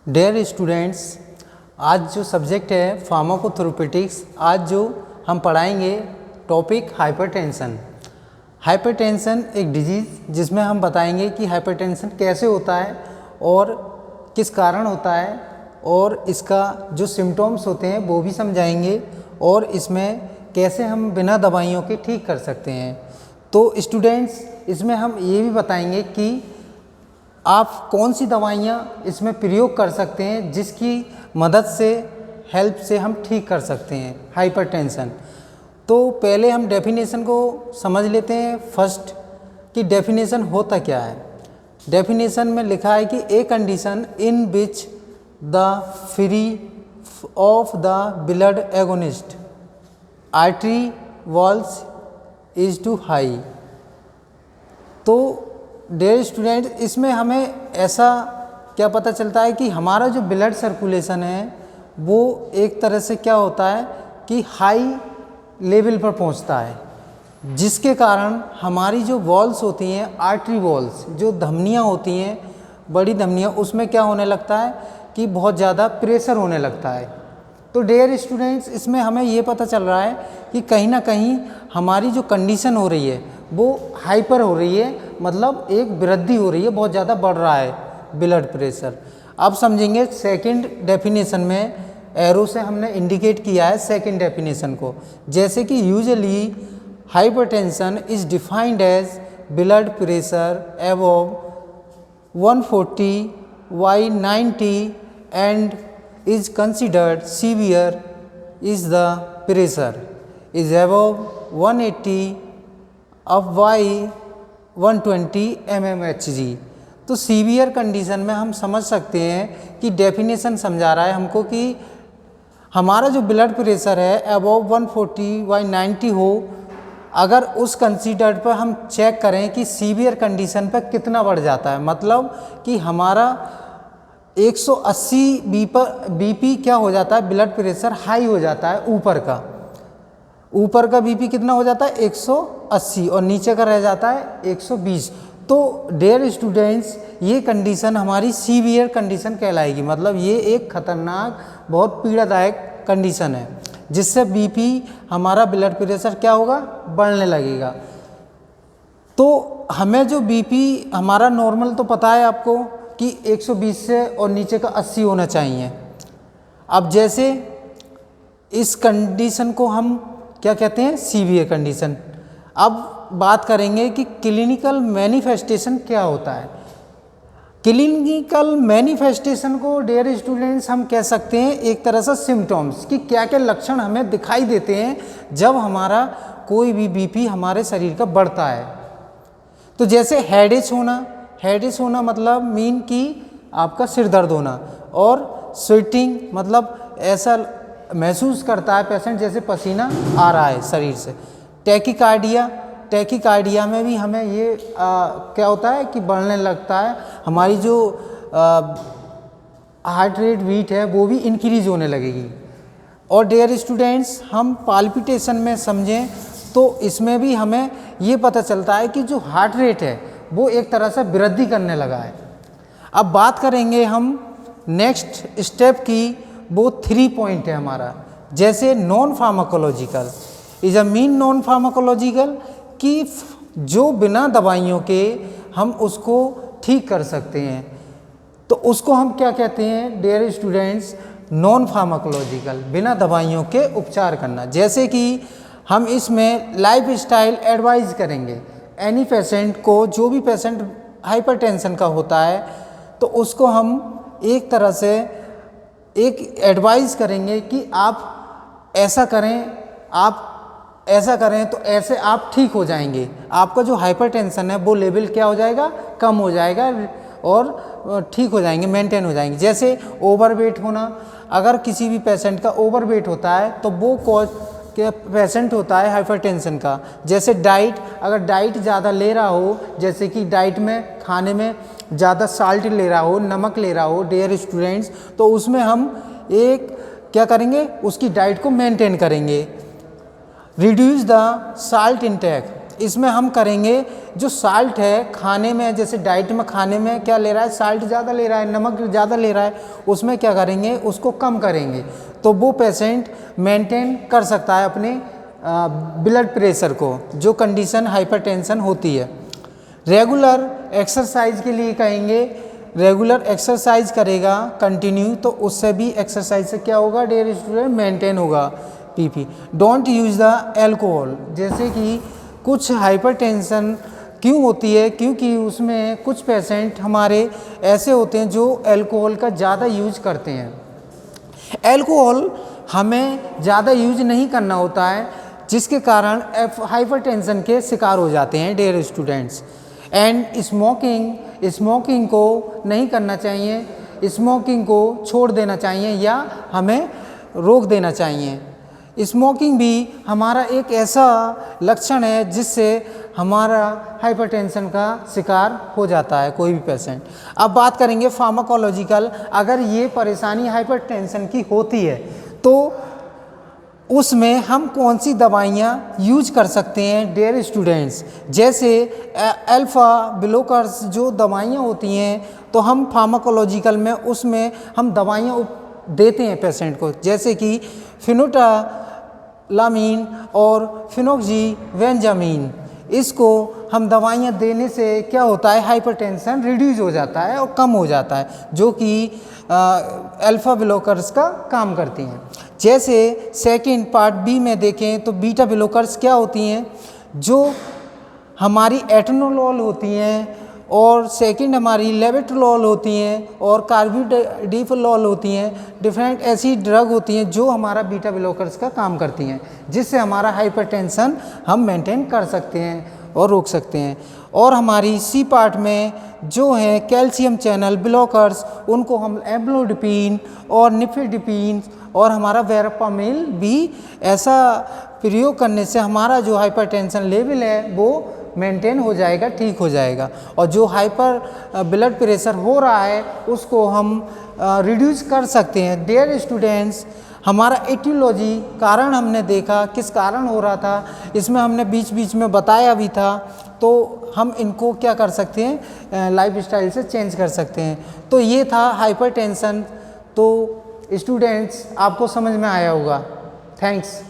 Dear students, आज जो subject है फार्माकोथेरेपेटिक्स, आज जो हम पढ़ाएंगे टॉपिक हाइपरटेंशन। हाइपरटेंशन एक डिजीज़ जिसमें हम बताएंगे कि हाइपरटेंशन कैसे होता है और किस कारण होता है, और इसका जो सिम्टम्स होते हैं वो भी समझाएंगे, और इसमें कैसे हम बिना दवाइयों के ठीक कर सकते हैं। तो स्टूडेंट्स, इसमें हम ये भी बताएंगे कि आप कौन सी दवाइयाँ इसमें प्रयोग कर सकते हैं जिसकी मदद से, हेल्प से हम ठीक कर सकते हैं हाइपरटेंशन। तो पहले हम डेफिनेशन को समझ लेते हैं फर्स्ट, कि डेफिनेशन होता क्या है। डेफिनेशन में लिखा है कि a condition in which the free of the blood agonist artery walls is too high. तो डियर स्टूडेंट, इसमें हमें ऐसा क्या पता चलता है कि हमारा जो ब्लड सर्कुलेशन है वो एक तरह से क्या होता है कि हाई लेवल पर पहुंचता है, जिसके कारण हमारी जो वॉल्स होती हैं, आर्टरी वॉल्स, जो धमनियां होती हैं, बड़ी धमनियां, उसमें क्या होने लगता है कि बहुत ज़्यादा प्रेशर होने लगता है। तो डियर स्टूडेंट्स, इसमें हमें ये पता चल रहा है कि कहीं ना कहीं हमारी जो कंडीशन हो रही है वो हाइपर हो रही है, मतलब एक वृद्धि हो रही है, बहुत ज़्यादा बढ़ रहा है ब्लड प्रेशर। अब समझेंगे सेकंड डेफिनेशन में, एरो से हमने इंडिकेट किया है सेकंड डेफिनेशन को, जैसे कि usually hypertension is defined as blood pressure above 140/90 and is considered severe is the pressure is above 180 by 120 mmHg। तो सीवियर कंडीशन में हम समझ सकते हैं कि डेफिनेशन समझा रहा है हमको कि हमारा जो ब्लड प्रेशर है अबव 140/90 हो, अगर उस कंसीडर्ड पर हम चेक करें कि सीवियर कंडीशन पर कितना बढ़ जाता है, मतलब कि हमारा 180 बीपी क्या हो जाता है, ब्लड प्रेशर हाई हो जाता है, ऊपर का बीपी कितना हो जाता है 180, और नीचे का रह जाता है 120। तो डियर स्टूडेंट्स, ये कंडीशन हमारी सीवियर कंडीशन कहलाएगी, मतलब ये एक खतरनाक, बहुत पीड़ादायक कंडीशन है, जिससे बीपी, हमारा ब्लड प्रेशर क्या होगा, बढ़ने लगेगा। तो हमें जो बीपी हमारा नॉर्मल तो पता है आपको कि 120 से और नीचे का 80 होना चाहिए। अब जैसे इस कंडीशन को हम क्या कहते हैं, सीवियर कंडीशन। अब बात करेंगे कि क्लिनिकल मैनिफेस्टेशन क्या होता है। क्लिनिकल मैनिफेस्टेशन को डियर स्टूडेंट्स हम कह सकते हैं एक तरह से सिम्टम्स, कि क्या क्या लक्षण हमें दिखाई देते हैं जब हमारा कोई भी बीपी हमारे शरीर का बढ़ता है। तो जैसे हेडेक होना मतलब मीन कि आपका सिर दर्द होना, और स्वेटिंग मतलब ऐसा महसूस करता है पेशेंट जैसे पसीना आ रहा है शरीर से। टैकीकार्डिया में भी हमें ये क्या होता है कि बढ़ने लगता है, हमारी जो हार्ट रेट बीट है वो भी इंक्रीज होने लगेगी। और डियर स्टूडेंट्स, हम पाल्पिटेशन में समझें तो इसमें भी हमें ये पता चलता है कि जो हार्ट रेट है वो एक तरह से वृद्धि करने लगा है। अब बात करेंगे हम नेक्स्ट स्टेप की, वो 3 पॉइंट है हमारा, जैसे non pharmacological is a mean non pharmacological, कि जो बिना दवाइयों के हम उसको ठीक कर सकते हैं, तो उसको हम क्या कहते हैं डियर स्टूडेंट्स, नॉन फार्माकोलॉजिकल, बिना दवाइयों के उपचार करना। जैसे कि हम इसमें लाइफ स्टाइल एडवाइज करेंगे एनी पेशेंट को, जो भी पेशेंट हाइपरटेंशन का होता है, तो उसको हम एक तरह से एक एडवाइस करेंगे कि आप ऐसा करें, आप ऐसा करें तो ऐसे आप ठीक हो जाएंगे, आपका जो हाइपरटेंशन है वो लेवल क्या हो जाएगा, कम हो जाएगा, और ठीक हो जाएंगे, मेंटेन हो जाएंगे। जैसे ओवरवेट होना, अगर किसी भी पेशेंट का ओवरवेट होता है तो वो कॉज के पेशेंट होता है हाइपरटेंशन का। जैसे डाइट, अगर डाइट ज़्यादा ले रहा हो, जैसे कि डाइट में, खाने में ज़्यादा साल्ट ले रहा हो, नमक ले रहा हो डियर स्टूडेंट्स, तो उसमें हम एक क्या करेंगे, उसकी डाइट को मेंटेन करेंगे। रिड्यूस द साल्ट इंटेक, इसमें हम करेंगे जो साल्ट है खाने में, जैसे डाइट में खाने में क्या ले रहा है, साल्ट ज़्यादा ले रहा है, नमक ज़्यादा ले रहा है, उसमें क्या करेंगे, उसको कम करेंगे, तो वो पेशेंट मेंटेन कर सकता है अपने ब्लड प्रेशर को, जो कंडीशन हाइपरटेंशन होती है। रेगुलर एक्सरसाइज के लिए कहेंगे, रेगुलर एक्सरसाइज करेगा कंटिन्यू, तो उससे भी एक्सरसाइज से क्या होगा डियर स्टूडेंट, मेंटेन होगा PP. Don't use the alcohol, जैसे कि कुछ हाइपरटेंशन क्यों होती है, क्योंकि उसमें कुछ पेशेंट हमारे ऐसे होते हैं जो अल्कोहल का ज़्यादा यूज करते हैं। अल्कोहल हमें ज़्यादा यूज नहीं करना होता है, जिसके कारण हाइपरटेंशन के शिकार हो जाते हैं डियर स्टूडेंट्स। एंड स्मोकिंग को नहीं करना चाहिए, स्मोकिंग को छोड़ देना चाहिए या हमें रोक देना चाहिए। स्मोकिंग भी हमारा एक ऐसा लक्षण है जिससे हमारा हाइपरटेंशन का शिकार हो जाता है कोई भी पेशेंट। अब बात करेंगे फार्माकोलॉजिकल, अगर ये परेशानी हाइपरटेंशन की होती है तो उसमें हम कौन सी दवाइयाँ यूज कर सकते हैं डियर स्टूडेंट्स। जैसे अल्फ़ा ब्लॉकर्स जो दवाइयाँ होती हैं, तो हम फार्माकोलॉजिकल में उसमें हम दवाइयाँ देते हैं पेशेंट को, जैसे कि फिनोटालामीन और फिनोक्सीबेंजामीन। इसको हम दवाइयाँ देने से क्या होता है, हाइपरटेंशन रिड्यूस हो जाता है और कम हो जाता है, जो कि अल्फ़ा ब्लॉकर्स का काम करती हैं। जैसे सेकंड पार्ट बी में देखें तो बीटा ब्लॉकर्स क्या होती हैं, जो हमारी एटेनोलॉल होती हैं, और सेकंड हमारी लेवेट्रोलॉल होती हैं, और कार्बिडोफिलॉल होती हैं। डिफरेंट ऐसी ड्रग होती हैं जो हमारा बीटा ब्लॉकर्स का काम करती हैं, जिससे हमारा हाइपरटेंशन हम मेंटेन कर सकते हैं और रोक सकते हैं। और हमारी सी पार्ट में जो है कैल्शियम चैनल ब्लॉकर्स, उनको हम एम्लोडिपिन और निफेडिपिन और हमारा वेरापामिल भी ऐसा प्रयोग करने से हमारा जो हाइपरटेंशन लेवल है वो मेंटेन हो जाएगा, ठीक हो जाएगा। और जो हाइपर ब्लड प्रेशर हो रहा है उसको हम रिड्यूस कर सकते हैं। डियर स्टूडेंट्स, हमारा एटियोलॉजी कारण हमने देखा किस कारण हो रहा था, इसमें हमने बीच बीच में बताया भी था, तो हम इनको क्या कर सकते हैं, लाइफस्टाइल से चेंज कर सकते हैं। तो ये था हाइपरटेंशन। तो स्टूडेंट्स आपको समझ में आया होगा। थैंक्स।